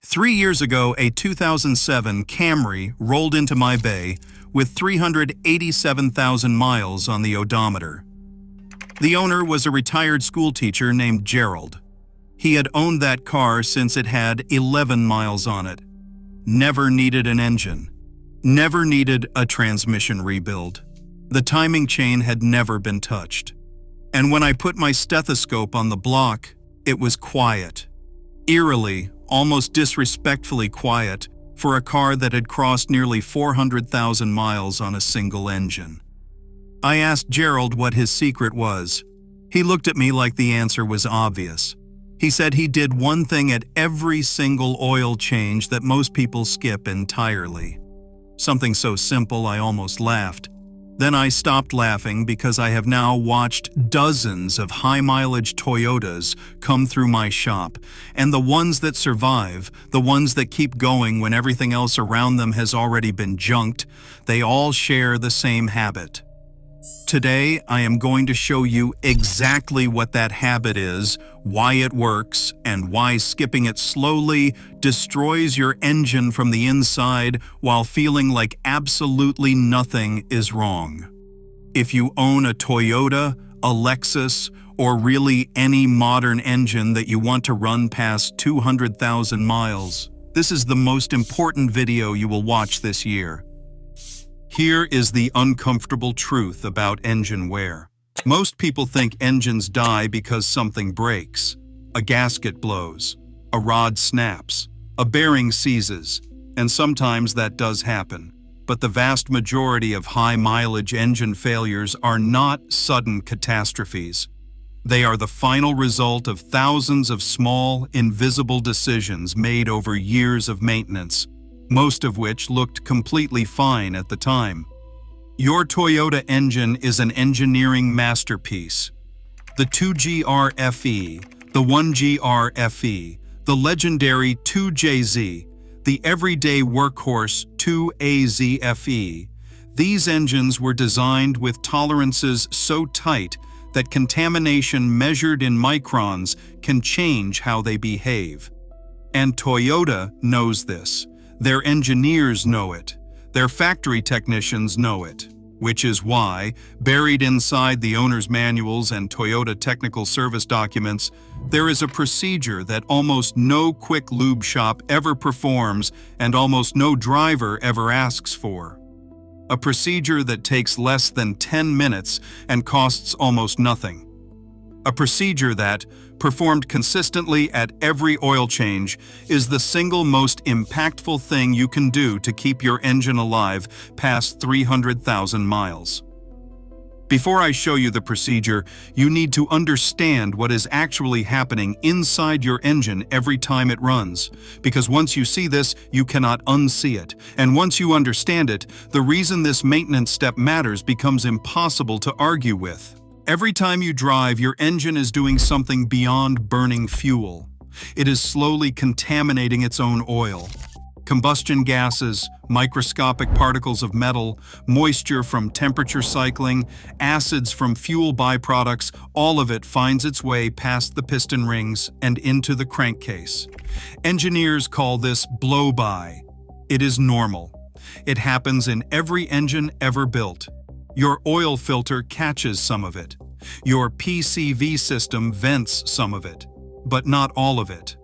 3 years ago, a 2007 Camry rolled into my bay with 387,000 miles on the odometer. The owner was a retired schoolteacher named Gerald. He had owned that car since it had 11 miles on it. Never needed an engine. Never needed a transmission rebuild. The timing chain had never been touched. And when I put my stethoscope on the block, it was quiet. Eerily, almost disrespectfully quiet for a car that had crossed nearly 400,000 miles on a single engine. I asked Gerald what his secret was. He looked at me like the answer was obvious. He said he did one thing at every single oil change that most people skip entirely. Something so simple I almost laughed. Then I stopped laughing because I have now watched dozens of high-mileage Toyotas come through my shop, and the ones that survive, the ones that keep going when everything else around them has already been junked, they all share the same habit. Today, I am going to show you exactly what that habit is, why it works, and why skipping it slowly destroys your engine from the inside while feeling like absolutely nothing is wrong. If you own a Toyota, a Lexus, or really any modern engine that you want to run past 200,000 miles, this is the most important video you will watch this year. Here is the uncomfortable truth about engine wear. Most people think engines die because something breaks. A gasket blows, a rod snaps, a bearing seizes, and sometimes that does happen. But the vast majority of high-mileage engine failures are not sudden catastrophes. They are the final result of thousands of small, invisible decisions made over years of maintenance, most of which looked completely fine at the time. Your Toyota engine is an engineering masterpiece. The 2GR FE, the 1GR FE, the legendary 2JZ, the everyday workhorse 2AZ FE. These engines were designed with tolerances so tight that contamination measured in microns can change how they behave. And Toyota knows this. Their engineers know it. Their factory technicians know it. Which is why, buried inside the owner's manuals and Toyota technical service documents, there is a procedure that almost no quick lube shop ever performs and almost no driver ever asks for. A procedure that takes less than 10 minutes and costs almost nothing. A procedure that, performed consistently at every oil change, is the single most impactful thing you can do to keep your engine alive past 300,000 miles. Before I show you the procedure, you need to understand what is actually happening inside your engine every time it runs, because once you see this, you cannot unsee it. And once you understand it, the reason this maintenance step matters becomes impossible to argue with. Every time you drive, your engine is doing something beyond burning fuel. It is slowly contaminating its own oil. Combustion gases, microscopic particles of metal, moisture from temperature cycling, acids from fuel byproducts, all of it finds its way past the piston rings and into the crankcase. Engineers call this blowby. It is normal. It happens in every engine ever built. Your oil filter catches some of it. Your PCV system vents some of it, but not all of it.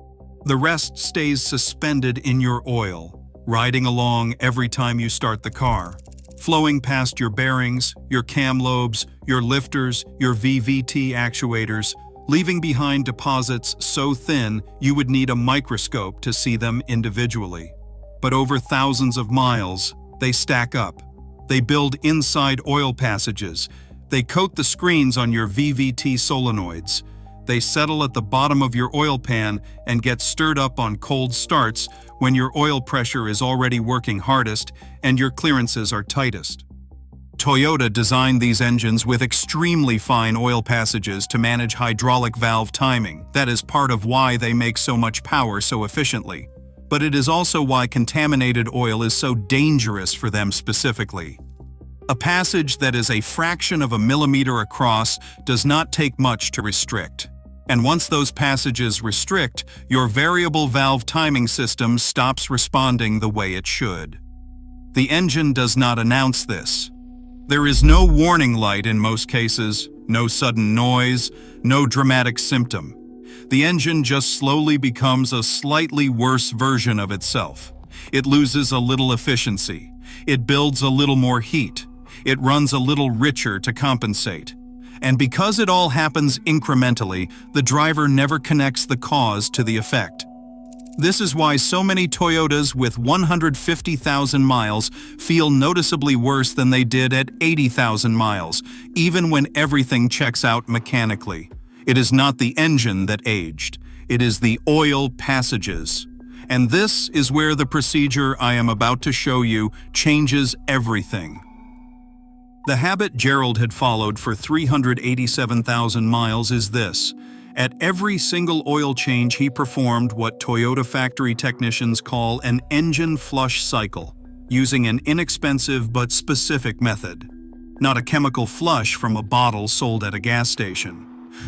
The rest stays suspended in your oil, riding along every time you start the car, flowing past your bearings, your cam lobes, your lifters, your VVT actuators, leaving behind deposits so thin you would need a microscope to see them individually. But over thousands of miles, they stack up. They build inside oil passages. They coat the screens on your VVT solenoids. They settle at the bottom of your oil pan and get stirred up on cold starts when your oil pressure is already working hardest and your clearances are tightest. Toyota designed these engines with extremely fine oil passages to manage hydraulic valve timing. That is part of why they make so much power so efficiently. But it is also why contaminated oil is so dangerous for them specifically. A passage that is a fraction of a millimeter across does not take much to restrict. And once those passages restrict, your variable valve timing system stops responding the way it should. The engine does not announce this. There is no warning light in most cases, no sudden noise, no dramatic symptom. The engine just slowly becomes a slightly worse version of itself. It loses a little efficiency. It builds a little more heat. It runs a little richer to compensate. And because it all happens incrementally, the driver never connects the cause to the effect. This is why so many Toyotas with 150,000 miles feel noticeably worse than they did at 80,000 miles, even when everything checks out mechanically. It is not the engine that aged. It is the oil passages. And this is where the procedure I am about to show you changes everything. The habit Gerald had followed for 387,000 miles is this. At every single oil change, he performed what Toyota factory technicians call an engine flush cycle, using an inexpensive but specific method. Not a chemical flush from a bottle sold at a gas station.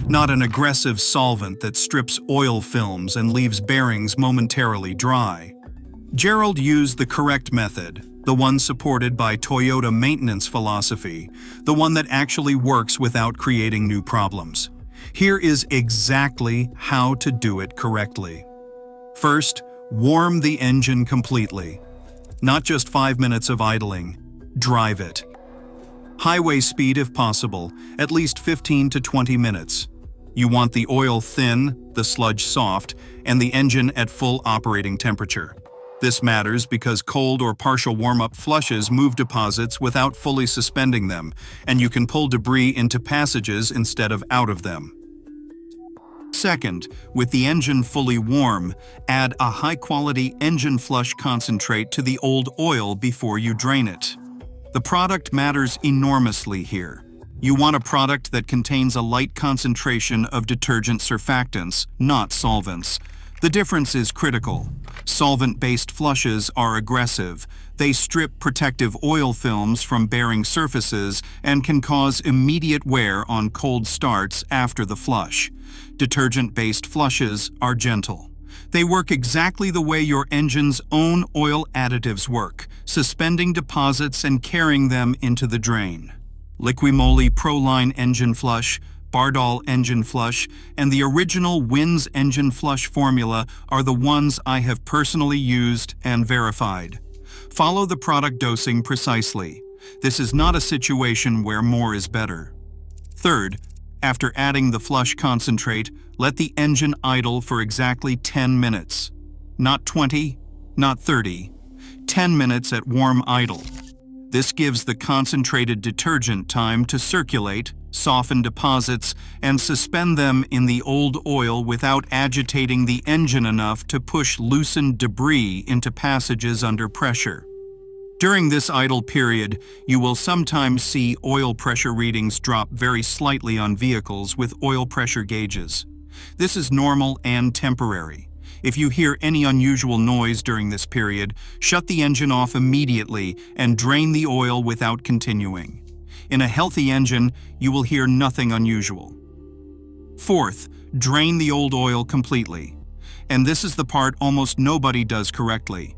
Not an aggressive solvent that strips oil films and leaves bearings momentarily dry. Gerald used the correct method, the one supported by Toyota maintenance philosophy, the one that actually works without creating new problems. Here is exactly how to do it correctly. First, warm the engine completely. Not just 5 minutes of idling. Drive it. Highway speed if possible, at least 15 to 20 minutes. You want the oil thin, the sludge soft, and the engine at full operating temperature. This matters because cold or partial warm-up flushes move deposits without fully suspending them, and you can pull debris into passages instead of out of them. Second, with the engine fully warm, add a high-quality engine flush concentrate to the old oil before you drain it. The product matters enormously here. You want a product that contains a light concentration of detergent surfactants, not solvents. The difference is critical. Solvent-based flushes are aggressive. They strip protective oil films from bearing surfaces and can cause immediate wear on cold starts after the flush. Detergent-based flushes are gentle. They work exactly the way your engine's own oil additives work, suspending deposits and carrying them into the drain. Liquimoly Proline Engine Flush, Bardol Engine Flush, and the original Wins Engine Flush formula are the ones I have personally used and verified. Follow the product dosing precisely. This is not a situation where more is better. Third, after adding the flush concentrate, let the engine idle for exactly 10 minutes. Not 20, not 30. 10 minutes at warm idle. This gives the concentrated detergent time to circulate, soften deposits, and suspend them in the old oil without agitating the engine enough to push loosened debris into passages under pressure. During this idle period, you will sometimes see oil pressure readings drop very slightly on vehicles with oil pressure gauges. This is normal and temporary. If you hear any unusual noise during this period, shut the engine off immediately and drain the oil without continuing. In a healthy engine, you will hear nothing unusual. Fourth, drain the old oil completely. And this is the part almost nobody does correctly.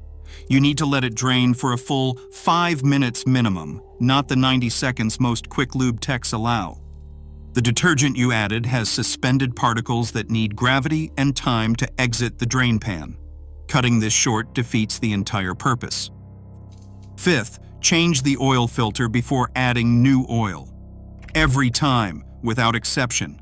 You need to let it drain for a full 5 minutes minimum, not the 90 seconds most quick lube techs allow. The detergent you added has suspended particles that need gravity and time to exit the drain pan. Cutting this short defeats the entire purpose. Fifth, change the oil filter before adding new oil. Every time, without exception.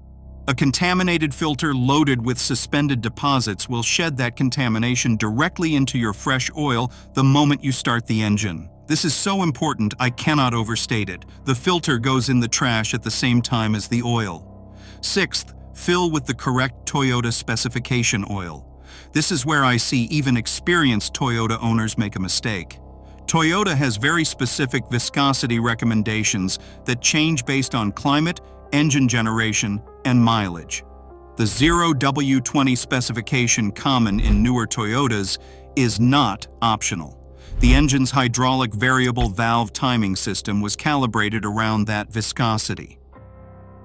A contaminated filter loaded with suspended deposits will shed that contamination directly into your fresh oil the moment you start the engine. This is so important I cannot overstate it. The filter goes in the trash at the same time as the oil. Sixth, fill with the correct Toyota specification oil. This is where I see even experienced Toyota owners make a mistake. Toyota has very specific viscosity recommendations that change based on climate, engine generation, and mileage. The 0W20 specification common in newer Toyotas is not optional. The engine's hydraulic variable valve timing system was calibrated around that viscosity.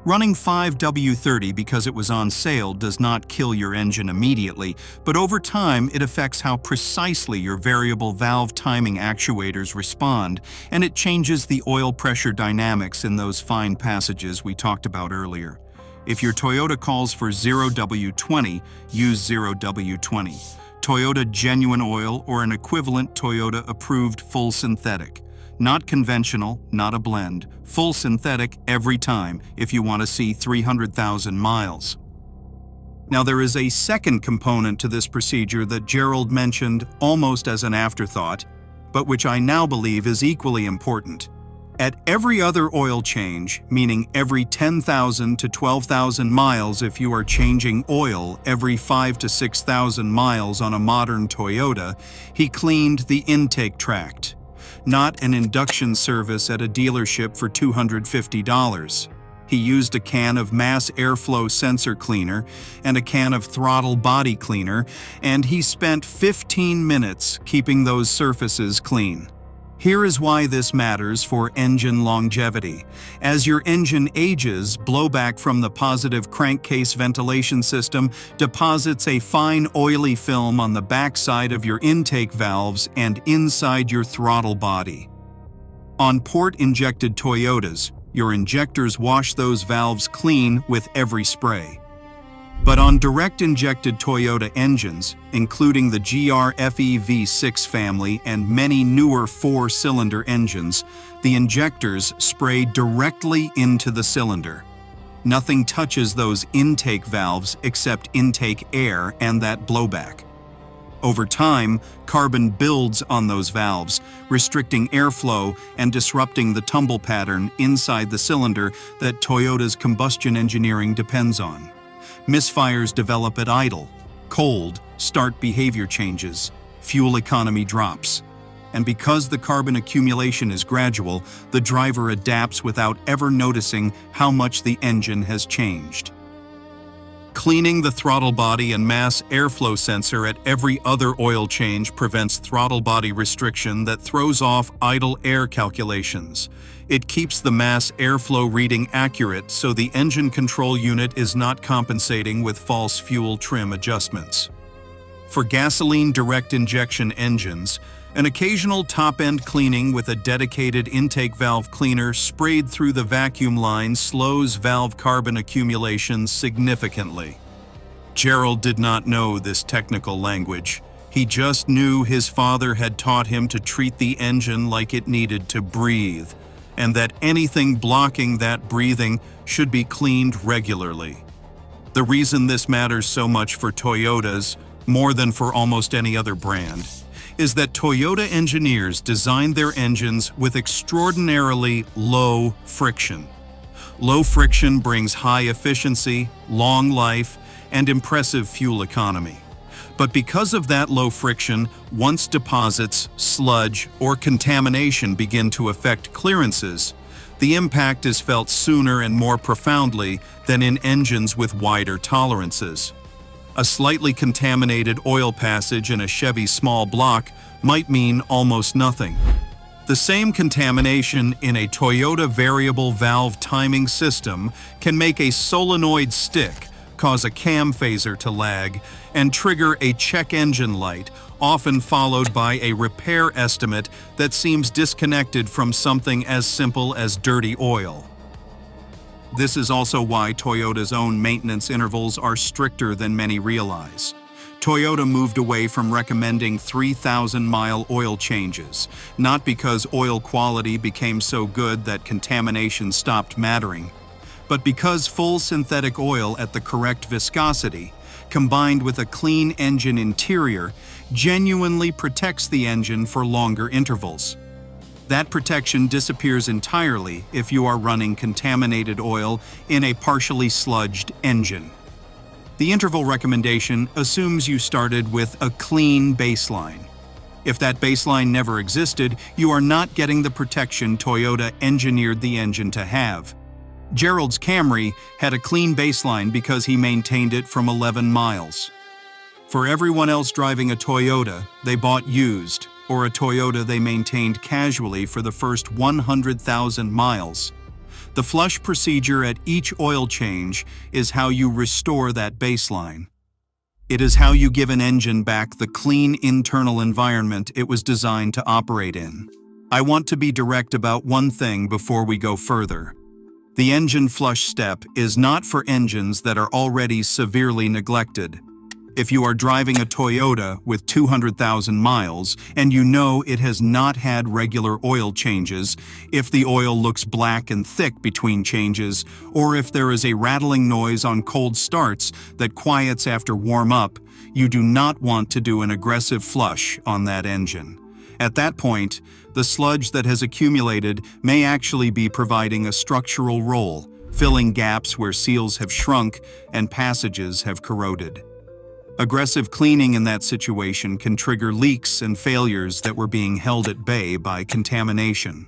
Running 5W30 because it was on sale does not kill your engine immediately, but over time it affects how precisely your variable valve timing actuators respond, and it changes the oil pressure dynamics in those fine passages we talked about earlier. If your Toyota calls for 0W20, use 0W20. Toyota Genuine Oil or an equivalent Toyota approved full synthetic. Not conventional, not a blend. Full synthetic every time if you want to see 300,000 miles. Now there is a second component to this procedure that Gerald mentioned almost as an afterthought, but which I now believe is equally important. At every other oil change, meaning every 10,000 to 12,000 miles if you are changing oil every 5 to 6,000 miles on a modern Toyota, he cleaned the intake tract. Not an induction service at a dealership for $250. He used a can of mass airflow sensor cleaner and a can of throttle body cleaner, and he spent 15 minutes keeping those surfaces clean. Here is why this matters for engine longevity. As your engine ages, blowback from the positive crankcase ventilation system deposits a fine oily film on the backside of your intake valves and inside your throttle body. On port-injected Toyotas, your injectors wash those valves clean with every spray. But on direct-injected Toyota engines, including the GR-FE V6 family and many newer four-cylinder engines, the injectors spray directly into the cylinder. Nothing touches those intake valves except intake air and that blowback. Over time, carbon builds on those valves, restricting airflow and disrupting the tumble pattern inside the cylinder that Toyota's combustion engineering depends on. Misfires develop at idle, cold, start behavior changes, fuel economy drops. And because the carbon accumulation is gradual, the driver adapts without ever noticing how much the engine has changed. Cleaning the throttle body and mass airflow sensor at every other oil change prevents throttle body restriction that throws off idle air calculations. It keeps the mass airflow reading accurate so the engine control unit is not compensating with false fuel trim adjustments. For gasoline direct injection engines, an occasional top-end cleaning with a dedicated intake valve cleaner sprayed through the vacuum line slows valve carbon accumulation significantly. Gerald did not know this technical language. He just knew his father had taught him to treat the engine like it needed to breathe, and that anything blocking that breathing should be cleaned regularly. The reason this matters so much for Toyotas, more than for almost any other brand, is that Toyota engineers designed their engines with extraordinarily low friction. Low friction brings high efficiency, long life, and impressive fuel economy. But because of that low friction, once deposits, sludge, or contamination begin to affect clearances, the impact is felt sooner and more profoundly than in engines with wider tolerances. A slightly contaminated oil passage in a Chevy small block might mean almost nothing. The same contamination in a Toyota variable valve timing system can make a solenoid stick cause a cam phaser to lag and trigger a check engine light, often followed by a repair estimate that seems disconnected from something as simple as dirty oil. This is also why Toyota's own maintenance intervals are stricter than many realize. Toyota moved away from recommending 3,000-mile oil changes, not because oil quality became so good that contamination stopped mattering, but because full synthetic oil at the correct viscosity, combined with a clean engine interior, genuinely protects the engine for longer intervals. That protection disappears entirely if you are running contaminated oil in a partially sludged engine. The interval recommendation assumes you started with a clean baseline. If that baseline never existed, you are not getting the protection Toyota engineered the engine to have. Gerald's Camry had a clean baseline because he maintained it from 11 miles. For everyone else driving a Toyota, they bought used, or a Toyota they maintained casually for the first 100,000 miles. The flush procedure at each oil change is how you restore that baseline. It is how you give an engine back the clean internal environment it was designed to operate in. I want to be direct about one thing before we go further. The engine flush step is not for engines that are already severely neglected. If you are driving a Toyota with 200,000 miles and you know it has not had regular oil changes, if the oil looks black and thick between changes, or if there is a rattling noise on cold starts that quiets after warm-up, you do not want to do an aggressive flush on that engine. At that point, the sludge that has accumulated may actually be providing a structural role, filling gaps where seals have shrunk and passages have corroded. Aggressive cleaning in that situation can trigger leaks and failures that were being held at bay by contamination.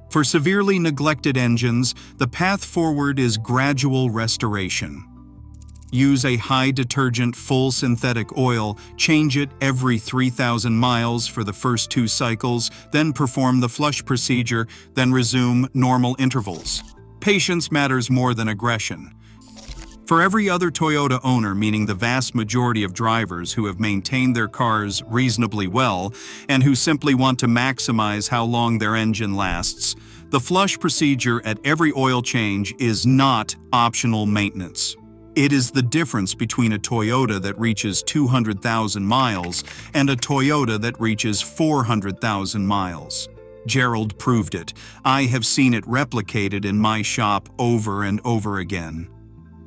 For severely neglected engines, the path forward is gradual restoration. Use a high-detergent full synthetic oil, change it every 3,000 miles for the first 2 cycles, then perform the flush procedure, then resume normal intervals. Patience matters more than aggression. For every other Toyota owner, meaning the vast majority of drivers who have maintained their cars reasonably well and who simply want to maximize how long their engine lasts, the flush procedure at every oil change is not optional maintenance. It is the difference between a Toyota that reaches 200,000 miles and a Toyota that reaches 400,000 miles. Gerald proved it. I have seen it replicated in my shop over and over again.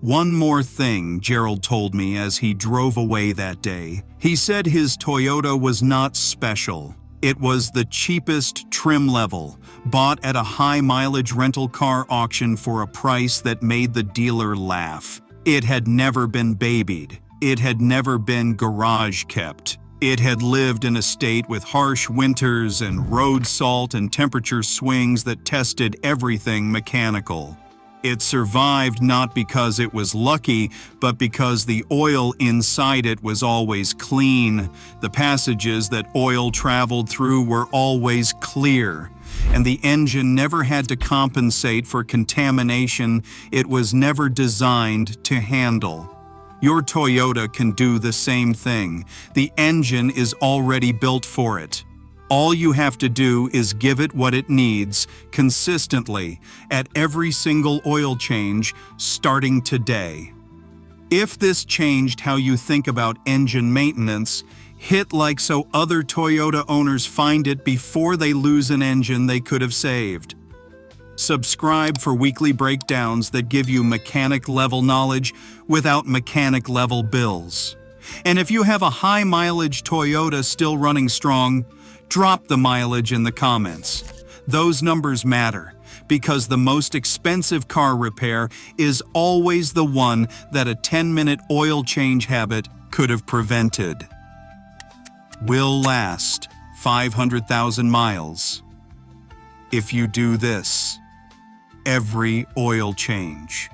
One more thing, Gerald told me as he drove away that day. He said his Toyota was not special. It was the cheapest trim level, bought at a high-mileage rental car auction for a price that made the dealer laugh. It had never been babied. It had never been garage kept. It had lived in a state with harsh winters and road salt and temperature swings that tested everything mechanical. It survived not because it was lucky, but because the oil inside it was always clean. The passages that oil traveled through were always clear, and the engine never had to compensate for contamination it was never designed to handle. Your Toyota can do the same thing. The engine is already built for it. All you have to do is give it what it needs, consistently, at every single oil change, starting today. If this changed how you think about engine maintenance, hit like so other Toyota owners find it before they lose an engine they could have saved. Subscribe for weekly breakdowns that give you mechanic-level knowledge without mechanic-level bills. And if you have a high-mileage Toyota still running strong, drop the mileage in the comments. Those numbers matter, because the most expensive car repair is always the one that a 10-minute oil change habit could have prevented. Will last 500,000 miles if you do this every oil change.